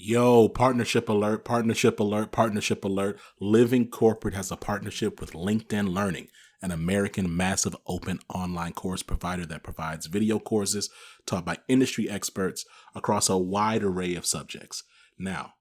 Yo, partnership alert, partnership alert, partnership alert. Living Corporate has a partnership with LinkedIn Learning, an American massive open online course provider that provides video courses taught by industry experts across a wide array of subjects. Now,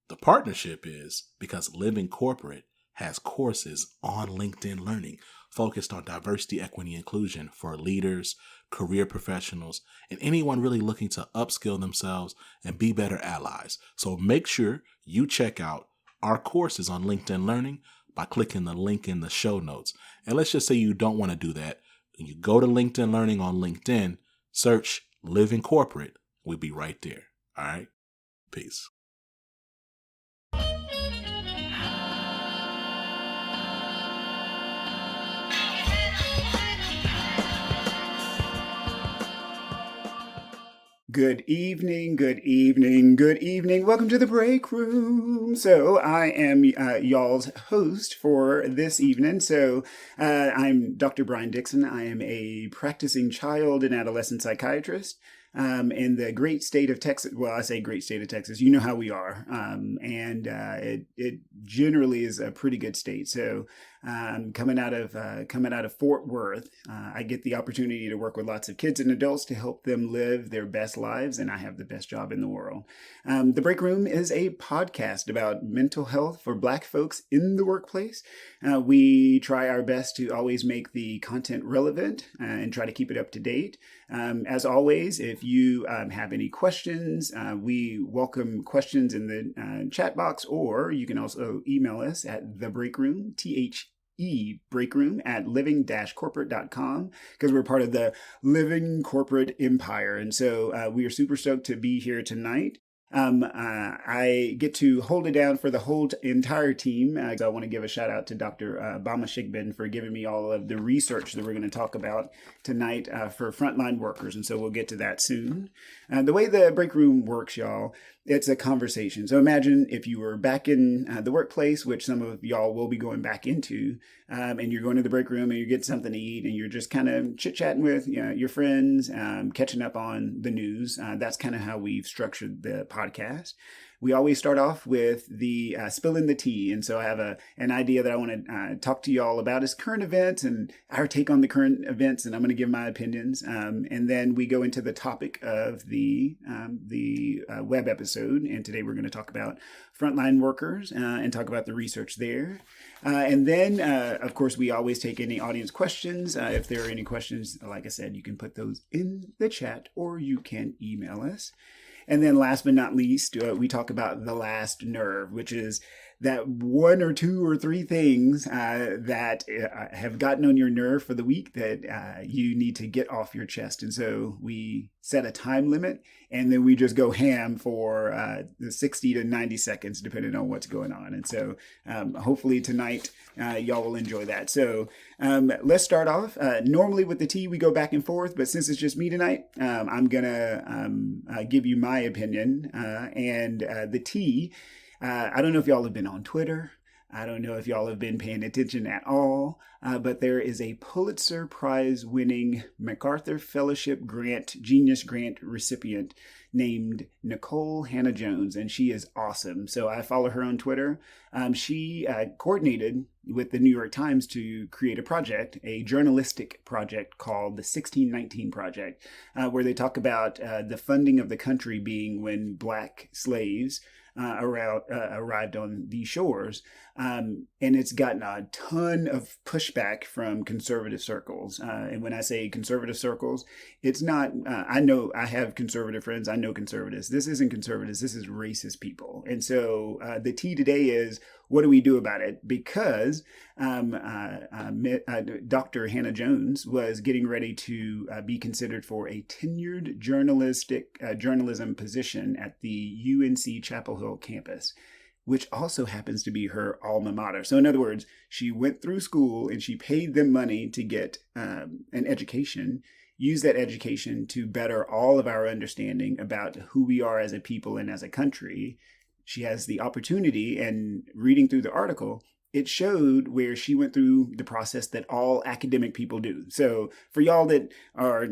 the partnership is because Living Corporate has courses on LinkedIn Learning focused on diversity, equity, inclusion for leaders, career professionals, and anyone really looking to upskill themselves and be better allies. So make sure you check out our courses on LinkedIn Learning by clicking the link in the show notes. And let's just say you don't want to do that. You go to LinkedIn Learning on LinkedIn, search Living Corporate. We'll be right there. All right? Peace. Good evening, good evening, good evening. Welcome to the break room. So I am y'all's host for this evening. So I'm Dr. Brian Dixon. I am a practicing child and adolescent psychiatrist in the great state of Texas. Well, I say great state of Texas. You know how we are. It generally is a pretty good state. So coming out of Fort Worth, I get the opportunity to work with lots of kids and adults to help them live their best lives, and I have the best job in the world. The Break Room is a podcast about mental health for Black folks in the workplace. We try our best to always make the content relevant and try to keep it up to date. As always, if you have any questions, we welcome questions in the chat box, or you can also email us at thebreakroom, breakroom at living-corporate.com, because we're part of the Living Corporate Empire. And so we are super stoked to be here tonight. I get to hold it down for the whole entire team. So I want to give a shout out to Dr. Bama Shigbin for giving me all of the research that we're going to talk about tonight for frontline workers. And so we'll get to that soon. The way the break room works, y'all, it's a conversation. So imagine if you were back in the workplace, which some of y'all will be going back into, and you're going to the break room and you get something to eat and you're just kind of chit-chatting with your friends, catching up on the news. That's kind of how we've structured the podcast. We always start off with the spilling the tea. And so I have an idea that I want to talk to you all about is current events and our take on the current events. And I'm going to give my opinions. And then we go into the topic of the web episode. And today we're going to talk about frontline workers and talk about the research there. And then, of course, we always take any audience questions. If there are any questions, like I said, you can put those in the chat or you can email us. And then last but not least, we talk about the last nerve, which is that one or two or three things that have gotten on your nerve for the week that you need to get off your chest. And so we set a time limit and then we just go ham for the 60 to 90 seconds, depending on what's going on. And so hopefully tonight y'all will enjoy that. So let's start off. Normally with the tea, we go back and forth, but since it's just me tonight, I'm going to give you my opinion. And the tea, I don't know if y'all have been on Twitter. I don't know if y'all have been paying attention at all, but there is a Pulitzer Prize winning MacArthur Fellowship Grant, Genius Grant recipient named Nicole Hannah-Jones, and she is awesome. So I follow her on Twitter. She coordinated with the New York Times to create a project, a journalistic project called the 1619 Project, where they talk about the funding of the country being when Black slaves arrived on these shores. And it's gotten a ton of pushback from conservative circles. And when I say conservative circles, it's not, I know I have conservative friends. I know conservatives. This isn't conservatives. This is racist people. And so the tea today is, what do we do about it? Because Dr. Hannah-Jones was getting ready to be considered for a tenured journalism position at the UNC Chapel Hill campus, which also happens to be her alma mater. So in other words, she went through school and she paid them money to get an education, use that education to better all of our understanding about who we are as a people and as a country. She has the opportunity, and reading through the article, it showed where she went through the process that all academic people do. So for y'all that are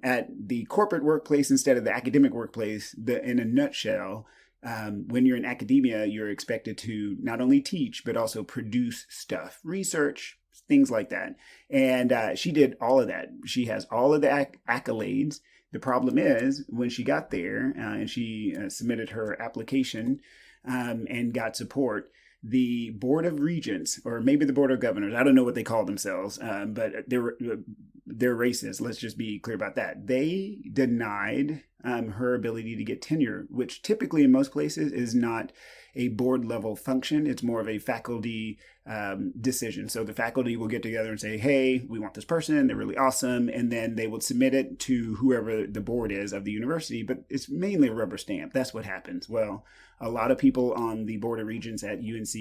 at the corporate workplace instead of the academic workplace, in a nutshell, when you're in academia, you're expected to not only teach, but also produce stuff, research, things like that. And she did all of that. She has all of the accolades. The problem is when she got there and she submitted her application and got support, the Board of Regents, or maybe the Board of Governors, I don't know what they call themselves, but they're racist. Let's just be clear about that. They denied her ability to get tenure, which typically in most places is not a board level function. It's more of a faculty decision. So the faculty will get together and say, hey, we want this person. They're really awesome. And then they will submit it to whoever the board is of the university. But it's mainly a rubber stamp. That's what happens. Well, a lot of people on the Board of Regents at UNC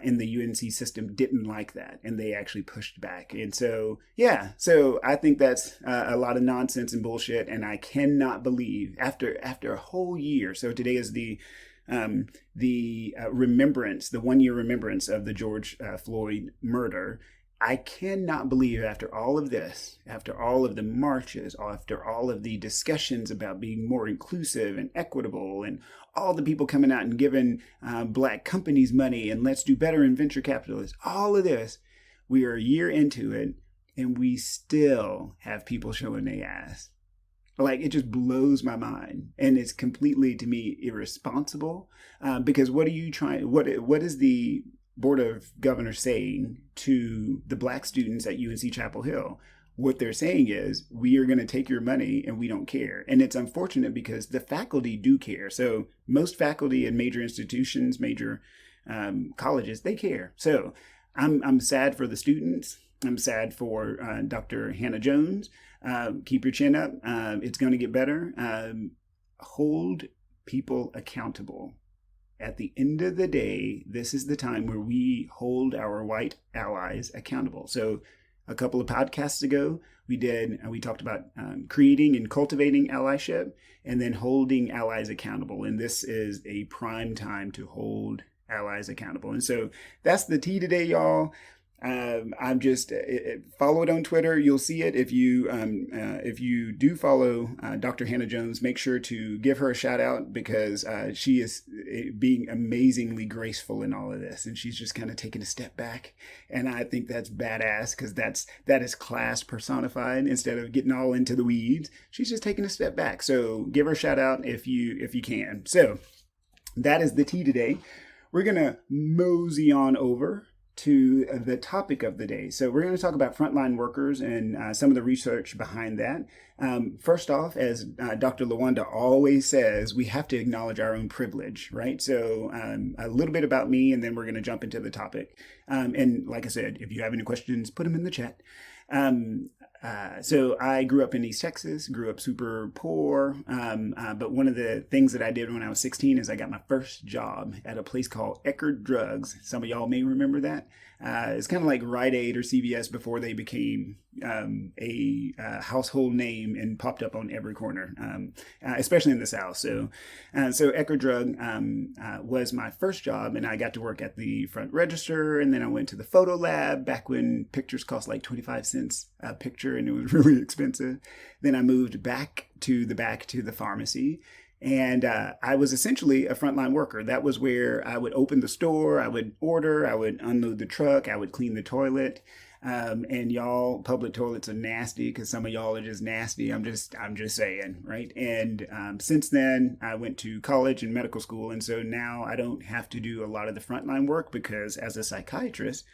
in the UNC system didn't like that, and they actually pushed back. And so, yeah, so I think that's a lot of nonsense and bullshit. And I cannot believe after a whole year. So today is the remembrance, the 1 year remembrance of the George Floyd murder. I cannot believe after all of this, after all of the marches, after all of the discussions about being more inclusive and equitable, and all the people coming out and giving Black companies money and let's do better in venture capitalists, all of this, we are a year into it and we still have people showing their ass. Like, it just blows my mind. And it's completely, to me, irresponsible. Because what are you trying, what is the Board of Governors saying to the Black students at UNC Chapel Hill? What they're saying is, we are going to take your money and we don't care. And it's unfortunate because the faculty do care. So most faculty in major institutions, major colleges, they care. So I'm sad for the students. I'm sad for Dr. Hannah Jones. Keep your chin up. It's going to get better. Hold people accountable. At the end of the day, this is the time where we hold our white allies accountable. So a couple of podcasts ago, we talked about creating and cultivating allyship and then holding allies accountable. And this is a prime time to hold allies accountable. And so that's the tea today, y'all. I'm just follow it on Twitter. You'll see it. If you do follow Dr. Hannah Jones, make sure to give her a shout out because she is being amazingly graceful in all of this, and she's just kind of taking a step back. And I think that's badass because that is class personified. Instead of getting all into the weeds, she's just taking a step back. So give her a shout out if you can. So that is the tea today. We're gonna mosey on over to the topic of the day. So we're going to talk about frontline workers and some of the research behind that. First off, as Dr. Lawanda always says, we have to acknowledge our own privilege, right? So a little bit about me, and then we're going to jump into the topic. And like I said, if you have any questions, put them in the chat. So I grew up in East Texas, grew up super poor. But one of the things that I did when I was 16 is I got my first job at a place called Eckerd Drugs. Some of y'all may remember that. It's kind of like Rite Aid or CVS before they became a household name and popped up on every corner, especially in the South. So Eckerd Drug was my first job, and I got to work at the front register, and then I went to the photo lab back when pictures cost like 25 cents a picture, and it was really expensive. Then I moved back to the pharmacy. And I was essentially a frontline worker. That was where I would open the store, I would order, I would unload the truck, I would clean the toilet. And y'all, public toilets are nasty because some of y'all are just nasty. I'm just saying, right? And since then, I went to college and medical school. And so now I don't have to do a lot of the frontline work because as a psychiatrist,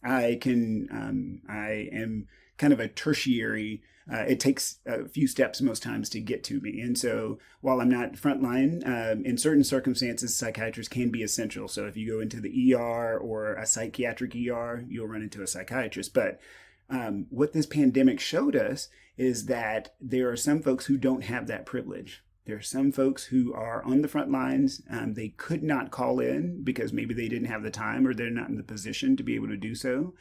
I am kind of a tertiary. It takes a few steps most times to get to me. And so while I'm not frontline, in certain circumstances, psychiatrists can be essential. So if you go into the ER or a psychiatric ER, you'll run into a psychiatrist. But what this pandemic showed us is that there are some folks who don't have that privilege. There are some folks who are on the front lines. They could not call in because maybe they didn't have the time or they're not in the position to be able to do so.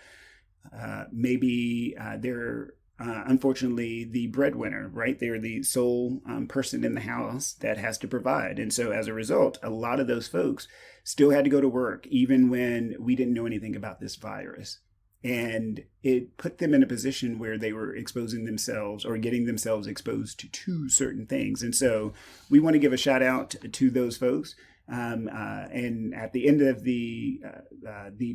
Maybe they're unfortunately the breadwinner, right? They're the sole person in the house that has to provide. And so as a result, a lot of those folks still had to go to work even when we didn't know anything about this virus. And it put them in a position where they were exposing themselves or getting themselves exposed to certain things. And so we want to give a shout out to those folks. And at the end of the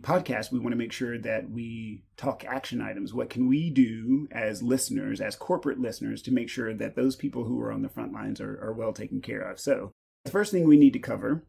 podcast, we want to make sure that we talk action items. What can we do as listeners, as corporate listeners, to make sure that those people who are on the front lines are well taken care of? So the first thing we need to cover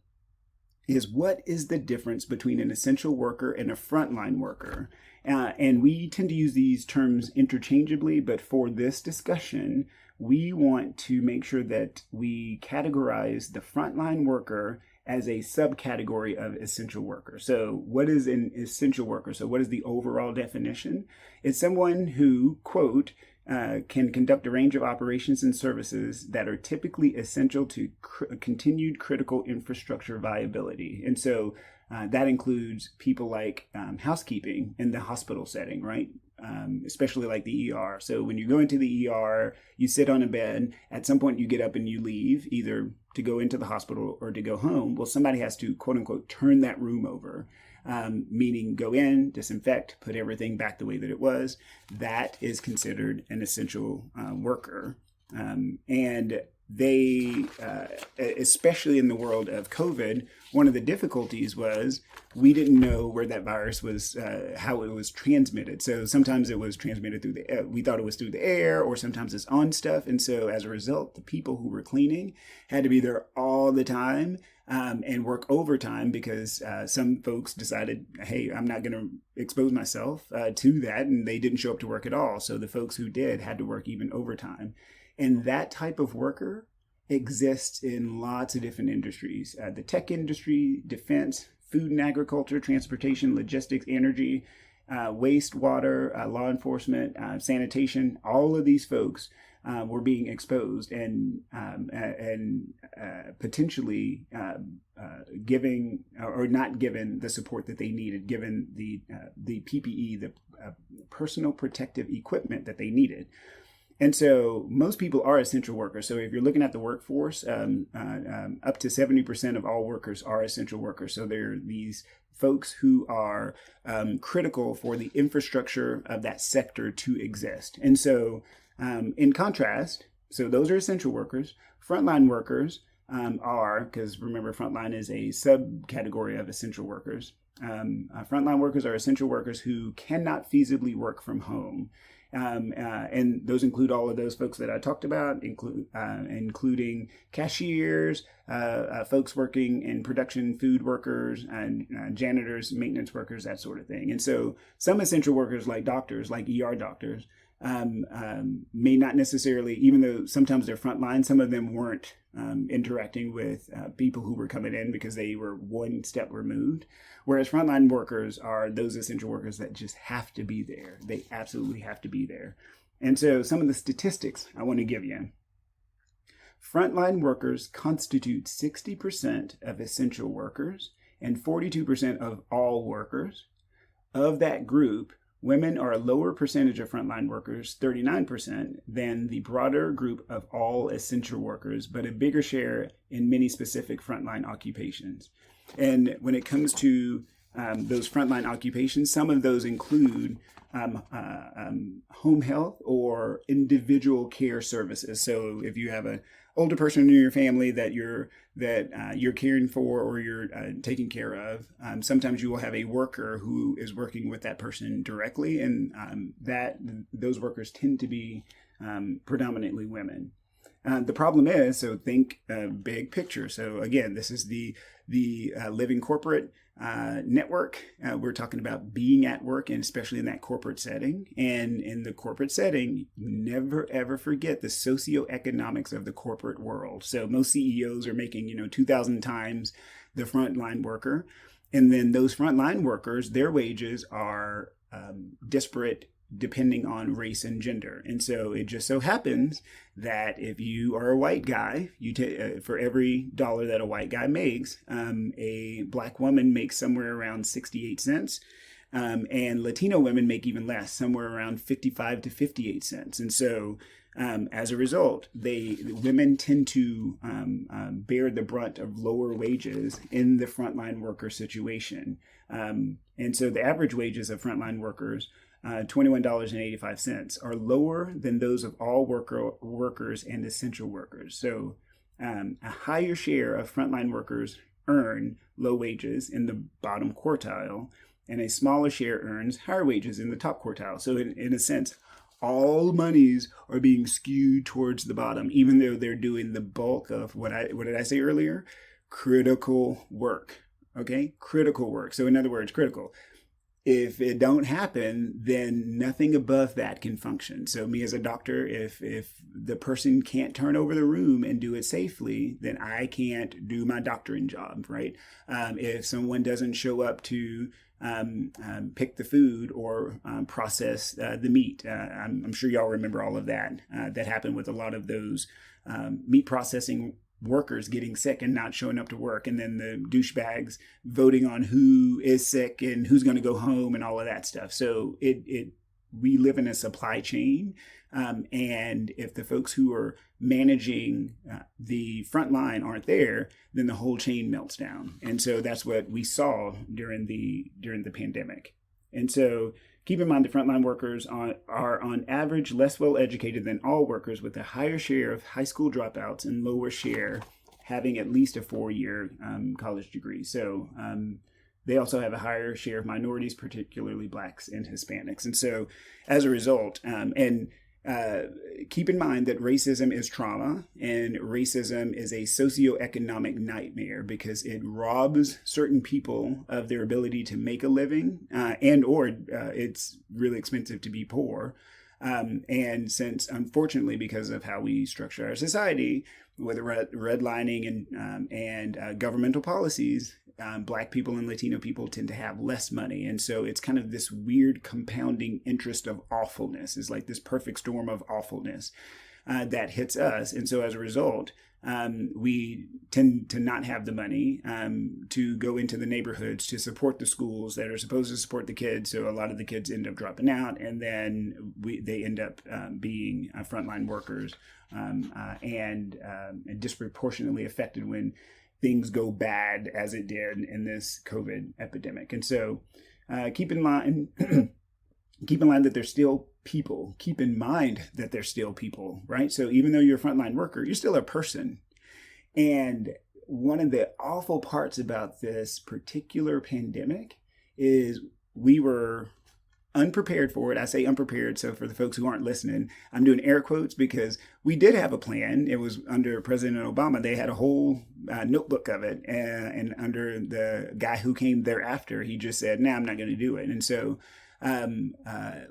is, what is the difference between an essential worker and a frontline worker? And we tend to use these terms interchangeably, but for this discussion, we want to make sure that we categorize the frontline worker as a subcategory of essential worker. So what is an essential worker? So what is the overall definition? It's someone who, quote, can conduct a range of operations and services that are typically essential to continued critical infrastructure viability. And so that includes people like housekeeping in the hospital setting, right? Especially like the ER. So when you go into the ER, you sit on a bed. At some point, you get up and you leave, either to go into the hospital or to go home. Well, somebody has to, quote unquote, turn that room over, meaning go in, disinfect, put everything back the way that it was. That is considered an essential worker. And they, especially in the world of COVID, one of the difficulties was we didn't know where that virus was, how it was transmitted. So sometimes it was transmitted through the, we thought it was through the air, or sometimes it's on stuff. And so as a result, the people who were cleaning had to be there all the time and work overtime, because some folks decided, hey, I'm not going to expose myself to that. And they didn't show up to work at all. So the folks who did had to work even overtime. And that type of worker exists in lots of different industries. The tech industry, defense, food and agriculture, transportation, logistics, energy, wastewater, law enforcement, sanitation. All of these folks were being exposed and potentially giving or not given the support that they needed, given the PPE, the personal protective equipment that they needed. And so most people are essential workers. So if you're looking at the workforce, up to 70% of all workers are essential workers. So there are these folks who are critical for the infrastructure of that sector to exist. And so in contrast, so those are essential workers. Frontline workers are, because remember, frontline is a subcategory of essential workers. Frontline workers are essential workers who cannot feasibly work from home. And those include all of those folks that I talked about, including cashiers, folks working in production, food workers, and janitors, maintenance workers, that sort of thing. And so some essential workers, like doctors, like ER doctors, may not necessarily, even though sometimes they're frontline, some of them weren't interacting with people who were coming in because they were one step removed. Whereas frontline workers are those essential workers that just have to be there. They absolutely have to be there. And so some of the statistics I want to give you. Frontline workers constitute 60% of essential workers and 42% of all workers. Of that group, women are a lower percentage of frontline workers, 39%, than the broader group of all essential workers, but a bigger share in many specific frontline occupations. And when it comes to those frontline occupations, some of those include home health or individual care services. So if you have an older person in your family that you're caring for or you're taking care of, sometimes you will have a worker who is working with that person directly, and those workers tend to be predominantly women. The problem is, so think big picture. So again, this is the living corporate network. We're talking about being at work, and especially in that corporate setting. And in the corporate setting, never ever forget the socioeconomics of the corporate world. So most CEOs are making 2,000 times the frontline worker, and then those frontline workers, their wages are disparate depending on race and gender. And so it just so happens that if you are a white guy, for every dollar that a white guy makes, a black woman makes somewhere around 68 cents. And Latino women make even less, somewhere around 55 to 58 cents. And so as a result, women tend to bear the brunt of lower wages in the frontline worker situation. And so the average wages of frontline workers, $21.85, are lower than those of all workers and essential workers. So a higher share of frontline workers earn low wages in the bottom quartile, and a smaller share earns higher wages in the top quartile. So in a sense, all monies are being skewed towards the bottom, even though they're doing the bulk of what did I say earlier? Critical work. Okay, critical work. So in other words, critical. If it don't happen, then nothing above that can function. So me as a doctor, if the person can't turn over the room and do it safely, then I can't do my doctoring job, right? If someone doesn't show up to pick the food or process the meat, I'm sure y'all remember all of that. That happened with a lot of those meat processing workers getting sick and not showing up to work, and then the douchebags voting on who is sick and who's going to go home and all of that stuff. So we live in a supply chain, and if the folks who are managing the front line aren't there, then the whole chain melts down. And so that's what we saw during the pandemic. And so keep in mind the frontline workers are on average less well educated than all workers, with a higher share of high school dropouts and lower share having at least a 4-year college degree. So they also have a higher share of minorities, particularly Blacks and Hispanics. And so as a result, keep in mind that racism is trauma, and racism is a socioeconomic nightmare because it robs certain people of their ability to make a living, or it's really expensive to be poor. And since, unfortunately, because of how we structure our society with redlining and governmental policies, Black people and Latino people tend to have less money. And so it's kind of this weird compounding interest of awfulness. It's like this perfect storm of awfulness that hits us. And so as a result, we tend to not have the money to go into the neighborhoods to support the schools that are supposed to support the kids. So a lot of the kids end up dropping out, and then they end up being frontline workers and disproportionately affected when things go bad, as it did in this COVID epidemic. And so keep in mind that they're still people. Keep in mind that they're still people, right? So even though you're a frontline worker, you're still a person. And one of the awful parts about this particular pandemic is we were unprepared for it. I say unprepared, so for the folks who aren't listening, I'm doing air quotes because we did have a plan. It was under President Obama. They had a whole notebook of it. And under the guy who came thereafter, he just said, nah, I'm not going to do it. And so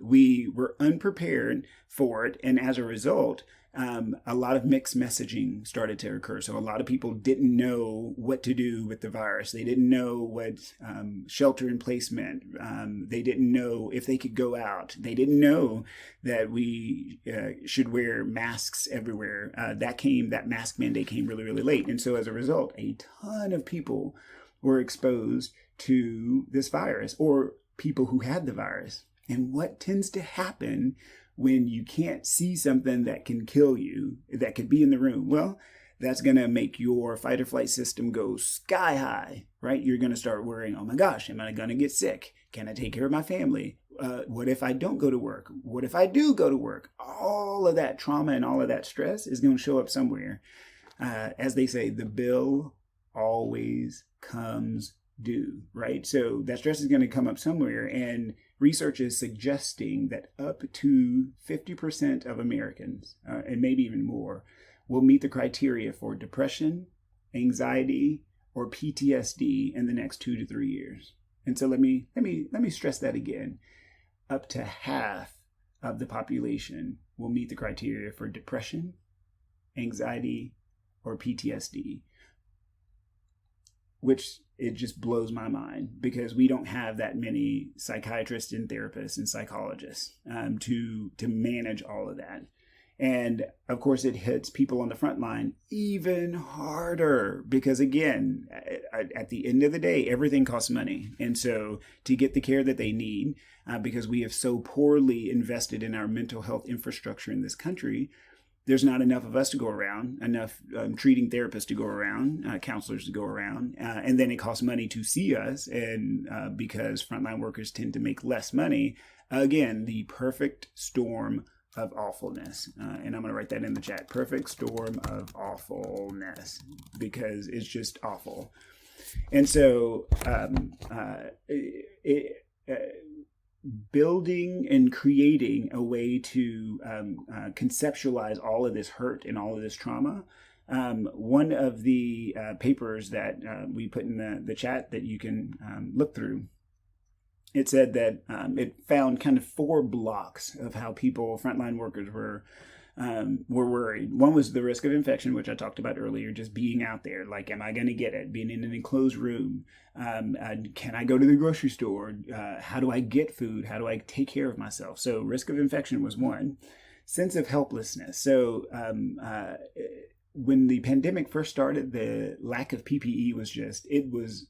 we were unprepared for it. And as a result, a lot of mixed messaging started to occur. So a lot of people didn't know what to do with the virus. They didn't know what shelter in place meant. They didn't know if they could go out. They didn't know that we should wear masks everywhere. That mask mandate came really, really late. And so as a result, a ton of people were exposed to this virus, or people who had the virus. And what tends to happen when you can't see something that can kill you, that could be in the room? Well, that's going to make your fight or flight system go sky high, right? You're going to start worrying, oh my gosh, am I going to get sick? Can I take care of my family? What if I don't go to work? What if I do go to work? All of that trauma and all of that stress is going to show up somewhere. As they say, the bill always comes due, right? So that stress is going to come up somewhere. And research is suggesting that up to 50% of Americans, and maybe even more, will meet the criteria for depression, anxiety, or PTSD in the next 2 to 3 years. And so let me stress that again. Up to half of the population will meet the criteria for depression, anxiety, or PTSD, which it just blows my mind, because we don't have that many psychiatrists and therapists and psychologists to manage all of that. And of course, it hits people on the front line even harder because, again, at the end of the day, everything costs money. And so to get the care that they need, because we have so poorly invested in our mental health infrastructure in this country, there's not enough of us to go around, enough treating therapists to go around, counselors to go around. And then it costs money to see us. And because frontline workers tend to make less money, again, the perfect storm of awfulness. And I'm going to write that in the chat. Perfect storm of awfulness, because it's just awful. And so building and creating a way to conceptualize all of this hurt and all of this trauma. One of the papers that we put in the chat that you can look through, it said that it found kind of 4 blocks of how people, frontline workers, were worried. One was the risk of infection, which I talked about earlier, just being out there. Like, am I going to get it? Being in an enclosed room. Can I go to the grocery store? How do I get food? How do I take care of myself? So risk of infection was one. Sense of helplessness. So when the pandemic first started, the lack of PPE it was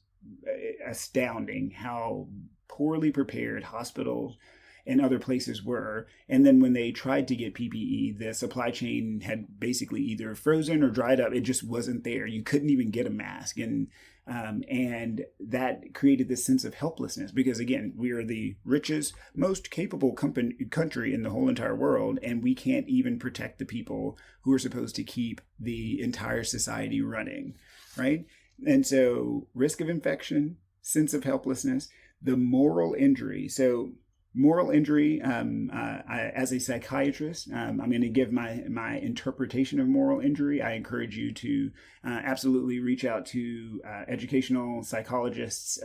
astounding how poorly prepared hospitals and other places were. And then when they tried to get PPE, the supply chain had basically either frozen or dried up. It just wasn't there. You couldn't even get a mask. And that created this sense of helplessness because, again, we are the richest, most capable country in the whole entire world, and we can't even protect the people who are supposed to keep the entire society running, right? And so risk of infection, sense of helplessness, the moral injury. So moral injury, as a psychiatrist, I'm going to give my interpretation of moral injury. I encourage you to absolutely reach out to educational psychologists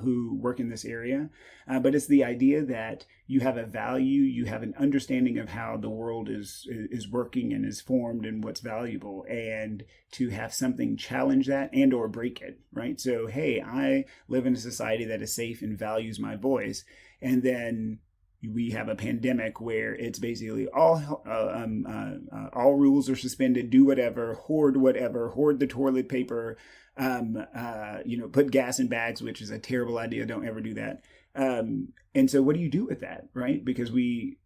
who work in this area. But it's the idea that you have a value, you have an understanding of how the world is working and is formed and what's valuable, and to have something challenge that and or break it, right? So, hey, I live in a society that is safe and values my voice. And then we have a pandemic where it's basically all rules are suspended. Do whatever, hoard the toilet paper, put gas in bags, which is a terrible idea. Don't ever do that. And so, what do you do with that, right? Because we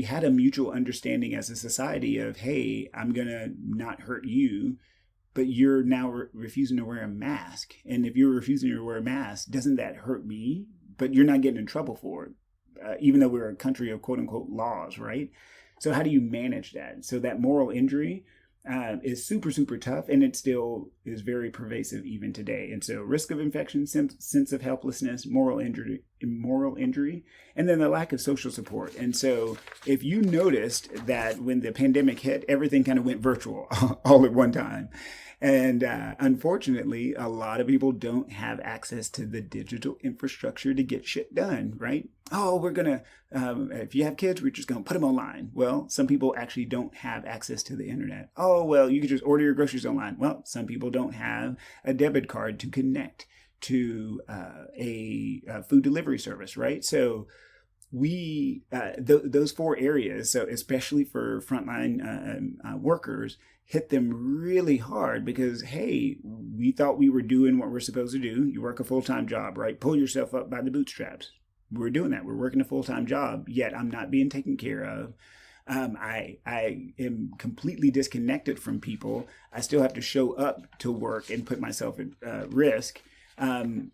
had a mutual understanding as a society of, hey, I'm gonna not hurt you, but you're now refusing to wear a mask. And if you're refusing to wear a mask, doesn't that hurt me? But you're not getting in trouble for it, even though we're a country of quote unquote laws, right? So how do you manage that? So that moral injury is super, super tough, and it still is very pervasive even today. And so risk of infection, sense of helplessness, moral injury, and then the lack of social support. And so if you noticed that when the pandemic hit, everything kind of went virtual all at one time. And unfortunately, a lot of people don't have access to the digital infrastructure to get shit done, right? Oh, we're going to, if you have kids, we're just going to put them online. Well, some people actually don't have access to the internet. Oh, well, you can just order your groceries online. Well, some people don't have a debit card to connect to a food delivery service, right? So those 4 areas, so especially for frontline workers, hit them really hard because, hey, we thought we were doing what we're supposed to do. You work a full-time job, right? Pull yourself up by the bootstraps. We're doing that. We're working a full-time job, yet I'm not being taken care of. I am completely disconnected from people. I still have to show up to work and put myself at risk. And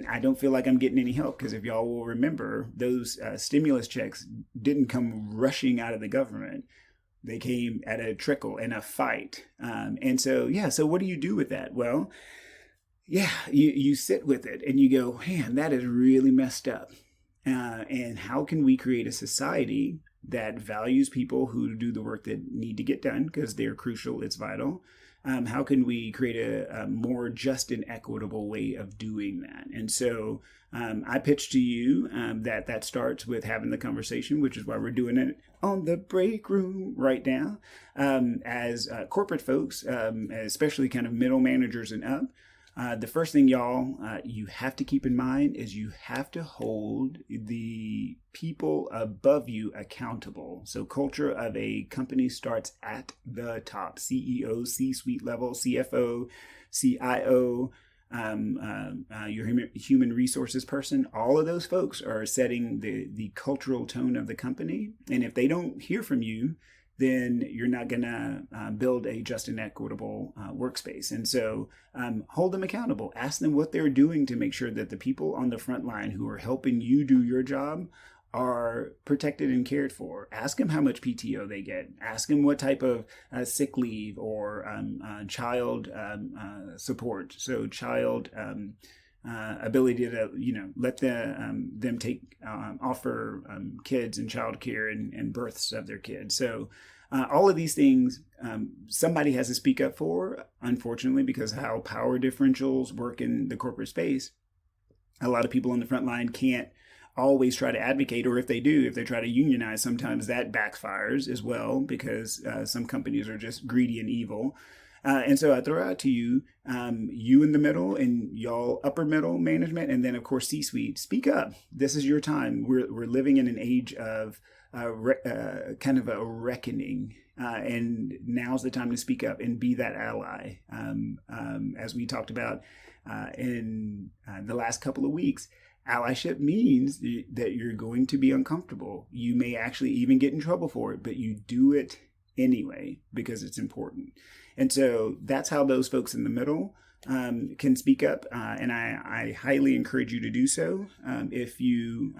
I don't feel like I'm getting any help because if y'all will remember, those stimulus checks didn't come rushing out of the government. They came at a trickle and a fight. And so what do you do with that? Well, you sit with it and you go, man, that is really messed up. And how can we create a society that values people who do the work that need to get done because they're crucial, it's vital? How can we create a more just and equitable way of doing that? And so I pitch to you that starts with having the conversation, which is why we're doing it on the break room right now. As corporate folks, especially kind of middle managers and up, the first thing, y'all, you have to keep in mind is you have to hold the people above you accountable. So culture of a company starts at the top: CEO, C-suite level, CFO, CIO, your human resources person. All of those folks are setting the cultural tone of the company. And if they don't hear from you, then you're not going to build a just and equitable workspace. And so hold them accountable. Ask them what they're doing to make sure that the people on the front line who are helping you do your job are protected and cared for. Ask them how much PTO they get. Ask them what type of sick leave or child support. So child ability to let them take offer kids and childcare and births of their kids. So all of these things somebody has to speak up for, unfortunately, because how power differentials work in the corporate space. A lot of people on the front line can't always try to advocate, or if they do, if they try to unionize, sometimes that backfires as well, because some companies are just greedy and evil. And so I throw out to you, you in the middle and y'all upper middle management, and then of course C-suite, speak up. This is your time. We're living in an age of kind of a reckoning, and now's the time to speak up and be that ally. As we talked about in the last couple of weeks, allyship means that you're going to be uncomfortable. You may actually even get in trouble for it, but you do it anyway because it's important. And so that's how those folks in the middle can speak up, and I highly encourage you to do so if you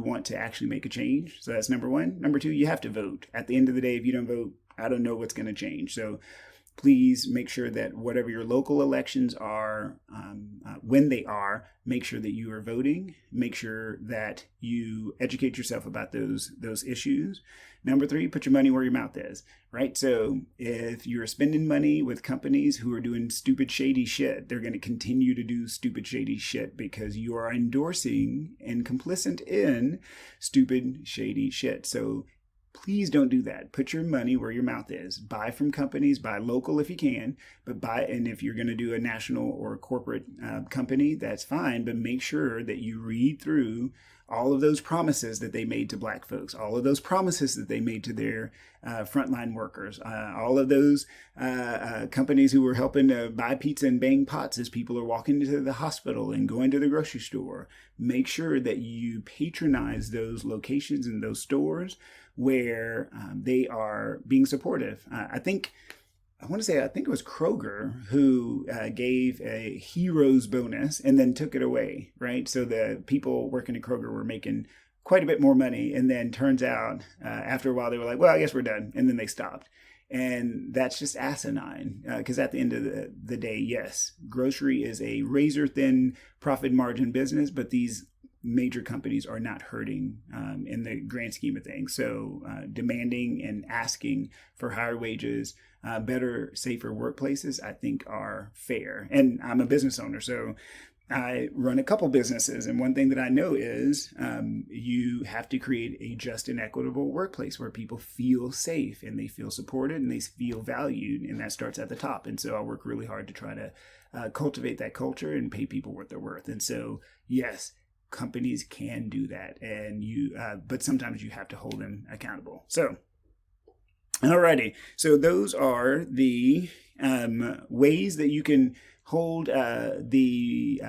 want to actually make a change. So that's number one. Number two, you have to vote. At the end of the day, if you don't vote, I don't know what's going to change. So please make sure that whatever your local elections are, when they are, make sure that you are voting. Make sure that you educate yourself about those issues. Number three, put your money where your mouth is, right? So if you're spending money with companies who are doing stupid, shady shit, they're going to continue to do stupid, shady shit because you are endorsing and complicit in stupid, shady shit. So please don't do that. Put your money where your mouth is. Buy from companies, buy local if you can, but and if you're going to do a national or a corporate company, that's fine, but make sure that you read through all of those promises that they made to Black folks, all of those promises that they made to their frontline workers, all of those companies who were helping to buy pizza and bang pots as people are walking to the hospital and going to the grocery store. Make sure that you patronize those locations and those stores where they are being supportive. I think it was Kroger who gave a heroes bonus and then took it away, right? So the people working at Kroger were making quite a bit more money. And then turns out after a while, they were like, well, I guess we're done. And then they stopped. And that's just asinine, because at the end of the day, yes, grocery is a razor thin profit margin business, but these major companies are not hurting in the grand scheme of things. So demanding and asking for higher wages, better, safer workplaces, I think are fair. And I'm a business owner, so I run a couple businesses. And one thing that I know is you have to create a just and equitable workplace where people feel safe and they feel supported and they feel valued. And that starts at the top. And so I work really hard to try to cultivate that culture and pay people what they're worth. And so, yes, companies can do that, and but sometimes you have to hold them accountable. So, alrighty. So those are the ways that you can hold the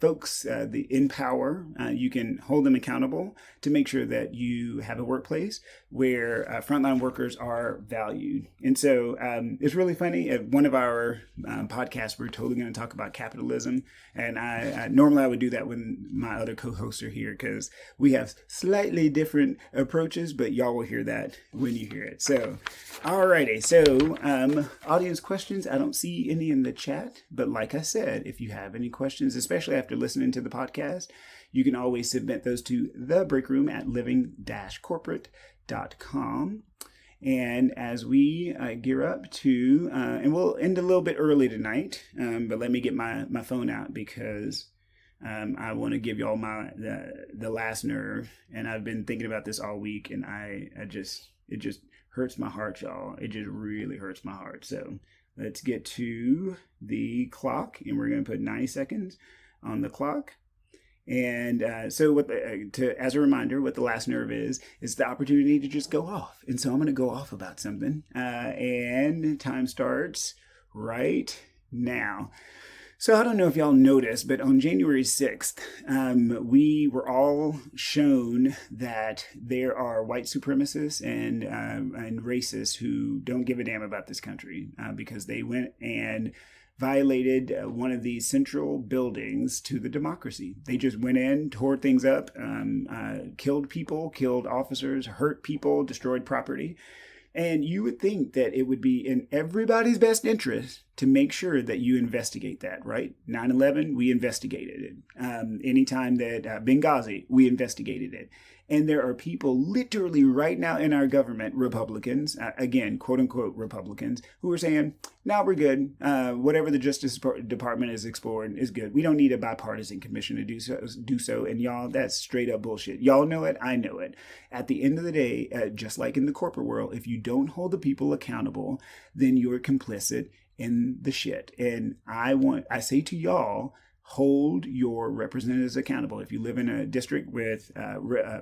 folks in power. You can hold them accountable to make sure that you have a workplace where frontline workers are valued. And so it's really funny. At one of our podcasts, we're totally going to talk about capitalism. And I normally I would do that when my other co-hosts are here because we have slightly different approaches, but y'all will hear that when you hear it. So, alrighty. So audience questions, I don't see any in the chat, but like I said, if you have any questions, especially after listening to the podcast, you can always submit those to the break room at living-corporate.com. And as we gear up to, and we'll end a little bit early tonight, but let me get my phone out because I want to give y'all the last nerve. And I've been thinking about this all week, and it just hurts my heart, y'all. It just really hurts my heart. So let's get to the clock, and we're going to put 90 seconds on the clock. And so as a reminder, what the last nerve is the opportunity to just go off. And so I'm going to go off about something. And time starts right now. So I don't know if y'all noticed, but on January 6th, we were all shown that there are white supremacists and racists who don't give a damn about this country because they went and violated one of the central buildings to the democracy. They just went in, tore things up, killed people, killed officers, hurt people, destroyed property. And you would think that it would be in everybody's best interest to make sure that you investigate that, right? 9/11, we investigated it. Anytime that Benghazi, we investigated it. And there are people literally right now in our government, Republicans, again, quote unquote Republicans, who are saying, no, we're good. Whatever the Justice Department is exploring is good. We don't need a bipartisan commission to do so. And y'all, that's straight up bullshit. Y'all know it. I know it. At the end of the day, just like in the corporate world, if you don't hold the people accountable, then you're complicit in the shit. And I say to y'all, hold your representatives accountable. If you live in a district with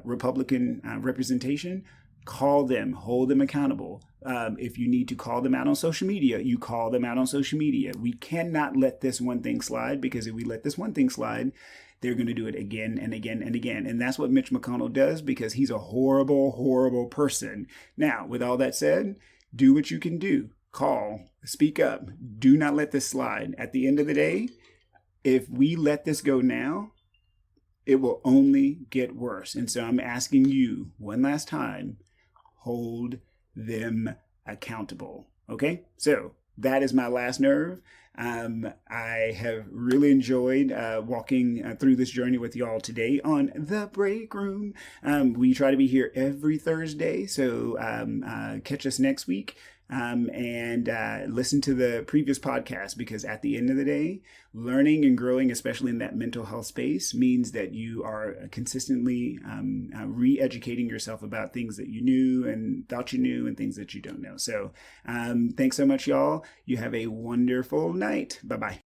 Republican representation, call them, hold them accountable. If you need to call them out on social media, you call them out on social media. We cannot let this one thing slide, because if we let this one thing slide, they're going to do it again and again and again. And that's what Mitch McConnell does, because he's a horrible, horrible person. Now, with all that said, do what you can do. Call, speak up. Do not let this slide. At the end of the day, if we let this go now, it will only get worse. And so I'm asking you one last time, hold them accountable. Okay? So that is my last nerve. I have really enjoyed walking through this journey with y'all today on The Break Room. We try to be here every Thursday, so catch us next week. And listen to the previous podcast, because at the end of the day, learning and growing, especially in that mental health space, means that you are consistently re-educating yourself about things that you knew and thought you knew and things that you don't know. So thanks so much, y'all. You have a wonderful night. Bye-bye.